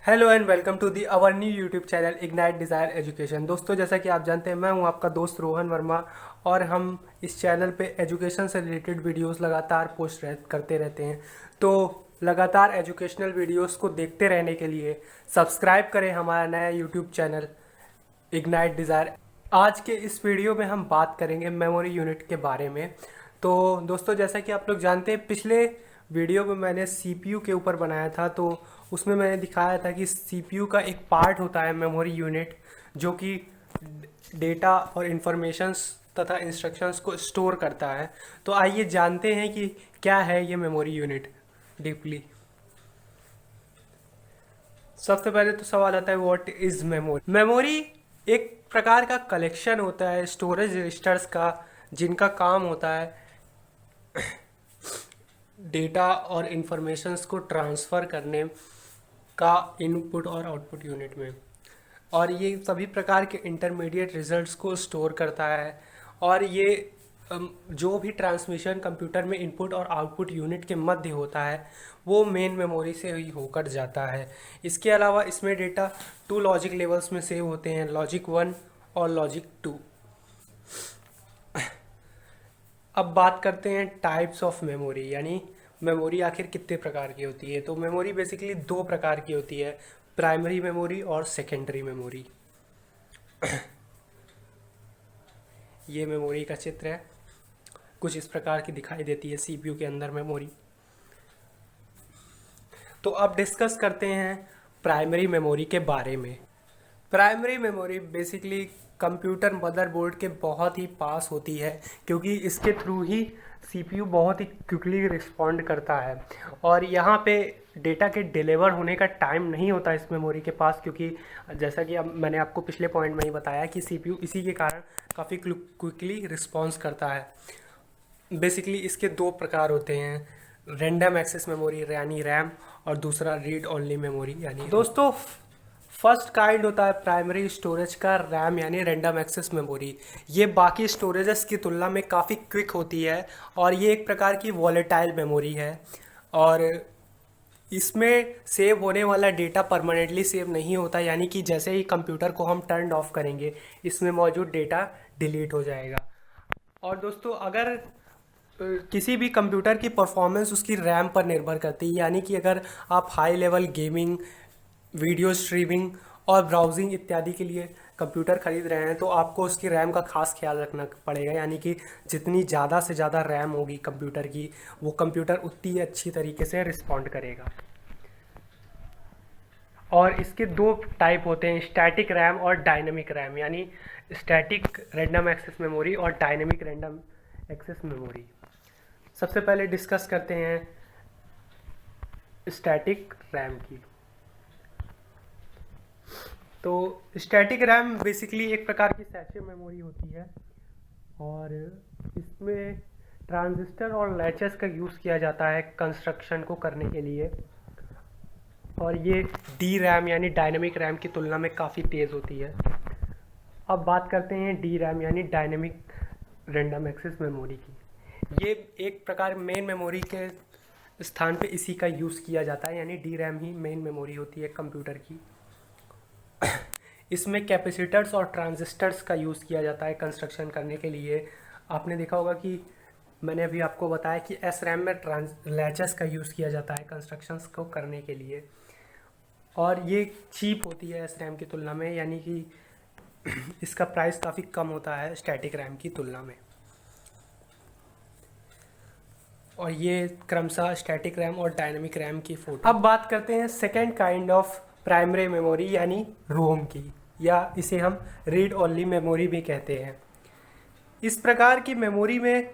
Hello and welcome to the our new YouTube channel Ignite Desire Education. दोस्तों, जैसा कि आप जानते हैं, मैं हूं आपका दोस्त रोहन वर्मा और हम इस चैनल पे एजुकेशन से रिलेटेड वीडियोस लगातार पोस्ट करते रहते हैं। तो लगातार एजुकेशनल वीडियोस को देखते रहने के लिए सब्सक्राइब करें हमारा नया यूट्यूब चैनल इग्नाइट डिज़ायर। आज के इस वीडियो में हम बात करेंगे मेमोरी यूनिट के बारे में। तो दोस्तों, जैसा कि आप लोग जानते हैं, पिछले वीडियो में मैंने सीपीयू के ऊपर बनाया था, तो उसमें मैंने दिखाया था कि सीपीयू का एक पार्ट होता है मेमोरी यूनिट, जो कि डेटा और इन्फॉर्मेशंस तथा इंस्ट्रक्शंस को स्टोर करता है। तो आइए जानते हैं कि क्या है ये मेमोरी यूनिट डीपली। सबसे पहले तो सवाल आता है, व्हाट इज मेमोरी। मेमोरी एक प्रकार का कलेक्शन होता है स्टोरेज रजिस्टर्स का, जिनका काम होता है डेटा और इन्फॉर्मेशंस को ट्रांसफ़र करने का इनपुट और आउटपुट यूनिट में, और ये सभी प्रकार के इंटरमीडिएट रिजल्ट्स को स्टोर करता है। और ये जो भी ट्रांसमिशन कंप्यूटर में इनपुट और आउटपुट यूनिट के मध्य होता है वो मेन मेमोरी से ही होकर जाता है। इसके अलावा इसमें डेटा 2 लॉजिक लेवल्स में सेव होते हैं, लॉजिक 1 और लॉजिक 2। अब बात करते हैं टाइप्स ऑफ मेमोरी, यानी मेमोरी आखिर कितने प्रकार की होती है। तो मेमोरी बेसिकली 2 प्रकार की होती है, प्राइमरी मेमोरी और सेकेंडरी मेमोरी। ये मेमोरी का चित्र है, कुछ इस प्रकार की दिखाई देती है सीपीयू के अंदर मेमोरी। तो अब डिस्कस करते हैं प्राइमरी मेमोरी के बारे में। Primary memory basically computer motherboard के बहुत ही पास होती है, क्योंकि इसके थ्रू ही सीपीयू बहुत ही क्विकली रिस्पॉन्ड करता है। और यहाँ पे डेटा के डिलीवर होने का टाइम नहीं होता इस मेमोरी के पास, क्योंकि जैसा कि अब मैंने आपको पिछले पॉइंट में ही बताया कि सीपीयू इसी के कारण काफ़ी क्विकली रिस्पॉन्स करता है। बेसिकली इसके 2 प्रकार होते हैं, रैंडम एक्सेस मेमोरी यानी रैम, और दूसरा रीड ओनली मेमोरी यानी। दोस्तों, फर्स्ट काइंड होता है प्राइमरी स्टोरेज का रैम यानी रैंडम एक्सेस मेमोरी। ये बाकी स्टोरेजेस की तुलना में काफ़ी क्विक होती है और ये एक प्रकार की वॉलेटाइल मेमोरी है, और इसमें सेव होने वाला डेटा परमानेंटली सेव नहीं होता, यानी कि जैसे ही कंप्यूटर को हम टर्न ऑफ करेंगे इसमें मौजूद डेटा डिलीट हो जाएगा। और दोस्तों, अगर किसी भी कंप्यूटर की परफॉर्मेंस उसकी रैम पर निर्भर करती है, यानी कि अगर आप high level gaming, video streaming और ब्राउजिंग इत्यादि के लिए कंप्यूटर खरीद रहे हैं, तो आपको उसकी रैम का खास ख्याल रखना पड़ेगा। यानी कि जितनी ज़्यादा से ज़्यादा रैम होगी कंप्यूटर की, वो कंप्यूटर उतनी अच्छी तरीके से रिस्पॉन्ड करेगा। और इसके 2 टाइप होते हैं, स्टैटिक रैम और डायनेमिक रैम, यानी स्टैटिक रैंडम एक्सेस मेमोरी और डायनेमिक रैंडम एक्सेस मेमोरी। सबसे पहले डिस्कस करते हैं स्टैटिक रैम की। तो स्टैटिक रैम बेसिकली एक प्रकार की सैचे मेमोरी होती है, और इसमें ट्रांजिस्टर और लैचेस का यूज़ किया जाता है कंस्ट्रक्शन को करने के लिए, और ये डी रैम यानी डायनेमिक रैम की तुलना में काफ़ी तेज़ होती है। अब बात करते हैं डी रैम यानी डायनेमिक रैंडम एक्सेस मेमोरी की। ये एक प्रकार मेन मेमोरी के स्थान पे इसी का यूज़ किया जाता है, यानी डी रैम ही मेन मेमोरी होती है कंप्यूटर की। इसमें कैपेसिटर्स और ट्रांजिस्टर्स का यूज़ किया जाता है कंस्ट्रक्शन करने के लिए। आपने देखा होगा कि मैंने अभी आपको बताया कि एस रैम में लैचेस का यूज़ किया जाता है कंस्ट्रक्शंस को करने के लिए, और ये चीप होती है एस रैम की तुलना में, यानी कि इसका प्राइस काफ़ी कम होता है स्टैटिक रैम की तुलना में। और ये क्रमशः स्टैटिक रैम और डायनेमिक रैम की फोटो। अब बात करते हैं second kind of primary memory यानी रोम की, या इसे हम रीड ओनली मेमोरी भी कहते हैं। इस प्रकार की मेमोरी में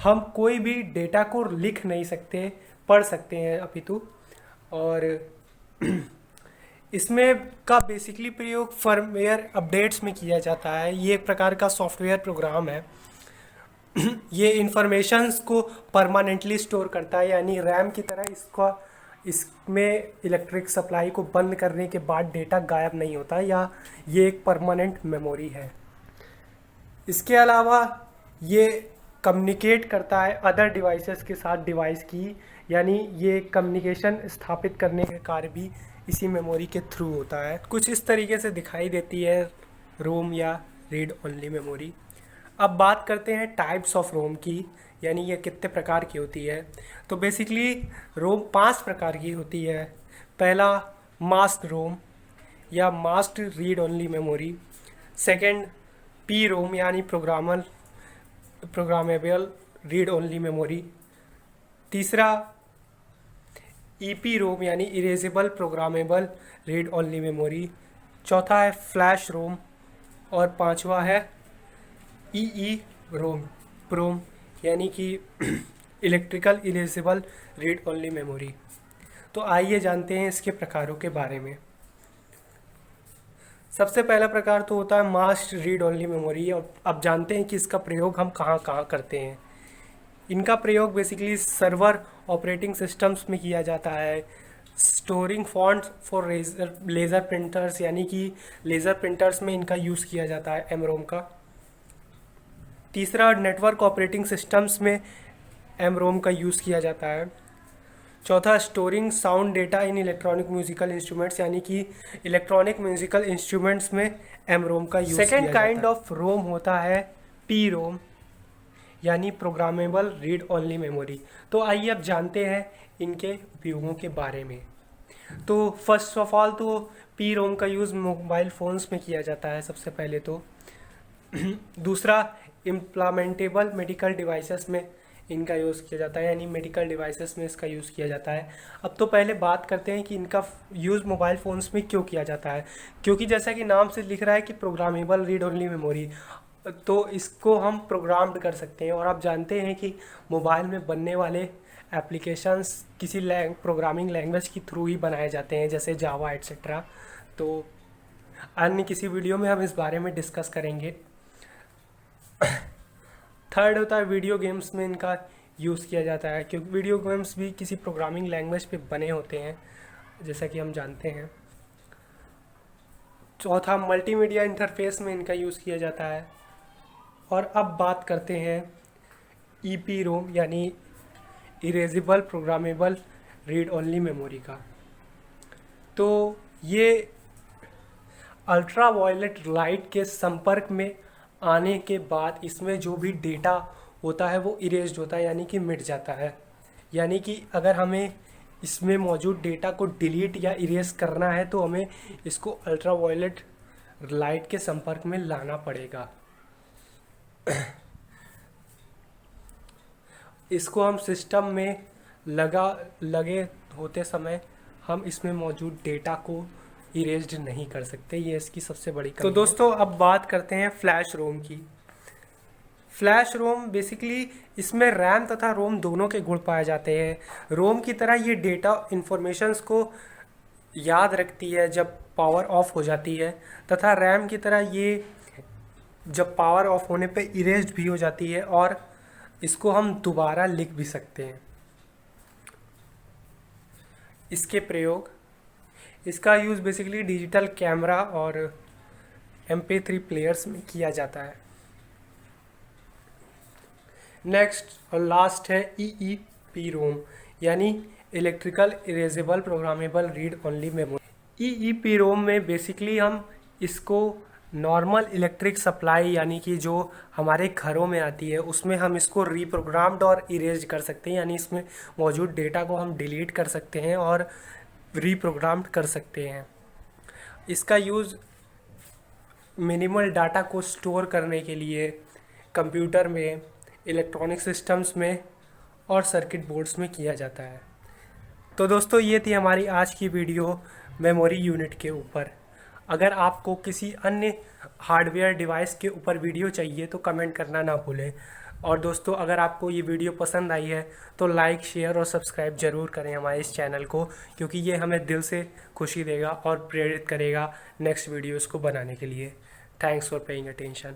हम कोई भी डेटा को लिख नहीं सकते, पढ़ सकते हैं अपितु। और इसमें का बेसिकली प्रयोग फर्मवेयर अपडेट्स में किया जाता है। ये एक प्रकार का सॉफ्टवेयर प्रोग्राम है। ये इंफॉर्मेशंस को परमानेंटली स्टोर करता है, यानी रैम की तरह इसमें इलेक्ट्रिक सप्लाई को बंद करने के बाद डेटा गायब नहीं होता, या ये एक परमानेंट मेमोरी है। इसके अलावा ये कम्युनिकेट करता है अदर डिवाइसेस के साथ डिवाइस की, यानी ये कम्युनिकेशन स्थापित करने का कार्य भी इसी मेमोरी के थ्रू होता है। कुछ इस तरीके से दिखाई देती है रोम या रीड ओनली मेमोरी। अब बात करते हैं टाइप्स ऑफ रोम की, यानी ये कितने प्रकार की होती है। तो बेसिकली रोम 5 प्रकार की होती है। पहला मास्क रोम या masked read only memory. Second P ROM यानी प्रोग्रामेबल रीड ओनली मेमोरी। तीसरा ईपी रोम यानी erasable programmable read only memory. चौथा है फ्लैश रोम और पांचवा है ईई रोम यानी कि electrical erasable read only memory. तो आइए जानते हैं इसके प्रकारों के बारे में। सबसे पहला प्रकार तो होता है मास्क्ड रीड ओनली मेमोरी। और अब जानते हैं कि इसका प्रयोग हम कहाँ कहाँ करते हैं। इनका प्रयोग बेसिकली सर्वर ऑपरेटिंग सिस्टम्स में किया जाता है। Storing fonts for laser printers यानी कि लेज़र प्रिंटर्स में इनका यूज़ किया जाता है एमरोम का। तीसरा नेटवर्क ऑपरेटिंग सिस्टम्स में एमरोम का यूज़ किया जाता है। चौथा स्टोरिंग साउंड डेटा इन इलेक्ट्रॉनिक म्यूजिकल इंस्ट्रूमेंट्स यानी कि इलेक्ट्रॉनिक म्यूजिकल इंस्ट्रूमेंट्स में एमरोम का यूज़ किया जाता है। सेकेंड काइंड ऑफ रोम होता है पी रोम यानी प्रोग्रामेबल रीड ओनली मेमोरी। तो आइए अब जानते हैं इनके उपयोगों के बारे में। तो फर्स्ट ऑफ ऑल तो पी रोम का यूज़ मोबाइल फ़ोन्स में किया जाता है सबसे पहले तो। दूसरा इम्प्लीमेंटेबल मेडिकल डिवाइसेस में इनका यूज़ किया जाता है, यानी मेडिकल डिवाइसेस में इसका यूज़ किया जाता है। अब तो पहले बात करते हैं कि इनका यूज़ मोबाइल फ़ोन्स में क्यों किया जाता है। क्योंकि जैसा कि नाम से लिख रहा है कि प्रोग्रामेबल रीड ओनली मेमोरी, तो इसको हम प्रोग्राम्ड कर सकते हैं। और आप जानते हैं कि मोबाइल में बनने वाले एप्लीकेशंस किसी प्रोग्रामिंग लैंग्वेज के थ्रू ही बनाए जाते हैं, जैसे जावा एट्सेट्रा। तो अन्य किसी वीडियो में हम इस बारे में डिस्कस करेंगे। थर्ड होता है वीडियो गेम्स में इनका यूज़ किया जाता है, क्योंकि वीडियो गेम्स भी किसी प्रोग्रामिंग लैंग्वेज पे बने होते हैं, जैसा कि हम जानते हैं। चौथा मल्टीमीडिया इंटरफेस में इनका यूज़ किया जाता है। और अब बात करते हैं ईपी रोम यानी erasable programmable read only memory का। तो ये अल्ट्रा वायलेट लाइट के संपर्क में आने के बाद इसमें जो भी डेटा होता है वो इरेज्ड होता है, यानी कि मिट जाता है। यानी कि अगर हमें इसमें मौजूद डेटा को डिलीट या इरेज करना है तो हमें इसको अल्ट्रा वायलेट लाइट के संपर्क में लाना पड़ेगा। इसको हम सिस्टम में लगे होते समय हम इसमें मौजूद डेटा को इरेज्ड नहीं कर सकते। ये इसकी सबसे बड़ी कमी है। तो दोस्तों अब बात करते हैं फ्लैश रोम की। फ्लैश रोम बेसिकली इसमें रैम तथा रोम दोनों के गुण पाए जाते हैं। रोम की तरह ये डेटा इंफॉर्मेशंस को याद रखती है जब पावर ऑफ हो जाती है, तथा रैम की तरह ये जब पावर ऑफ होने पे इरेज्ड भी हो जाती है और इसको हम दोबारा लिख भी सकते हैं। इसके प्रयोग, इसका यूज़ बेसिकली डिजिटल कैमरा और MP3 प्लेयर्स में किया जाता है। नेक्स्ट और लास्ट है EEP रोम यानी electrical erasable programmable read only memory. EEP रोम में बेसिकली हम इसको नॉर्मल इलेक्ट्रिक सप्लाई यानी कि जो हमारे घरों में आती है उसमें हम इसको रीप्रोग्राम्ड और इरेज कर सकते हैं, यानी इसमें मौजूद डेटा को हम डिलीट कर सकते हैं और रीप्रोग्राम्ड कर सकते हैं। इसका यूज़ मिनिमल डाटा को स्टोर करने के लिए कंप्यूटर में, इलेक्ट्रॉनिक सिस्टम्स में और सर्किट बोर्ड्स में किया जाता है। तो दोस्तों ये थी हमारी आज की वीडियो मेमोरी यूनिट के ऊपर। अगर आपको किसी अन्य हार्डवेयर डिवाइस के ऊपर वीडियो चाहिए तो कमेंट करना ना भूलें। और दोस्तों अगर आपको ये वीडियो पसंद आई है तो लाइक, शेयर और सब्सक्राइब ज़रूर करें हमारे इस चैनल को, क्योंकि ये हमें दिल से खुशी देगा और प्रेरित करेगा नेक्स्ट वीडियोज़ को बनाने के लिए। Thanks for paying attention.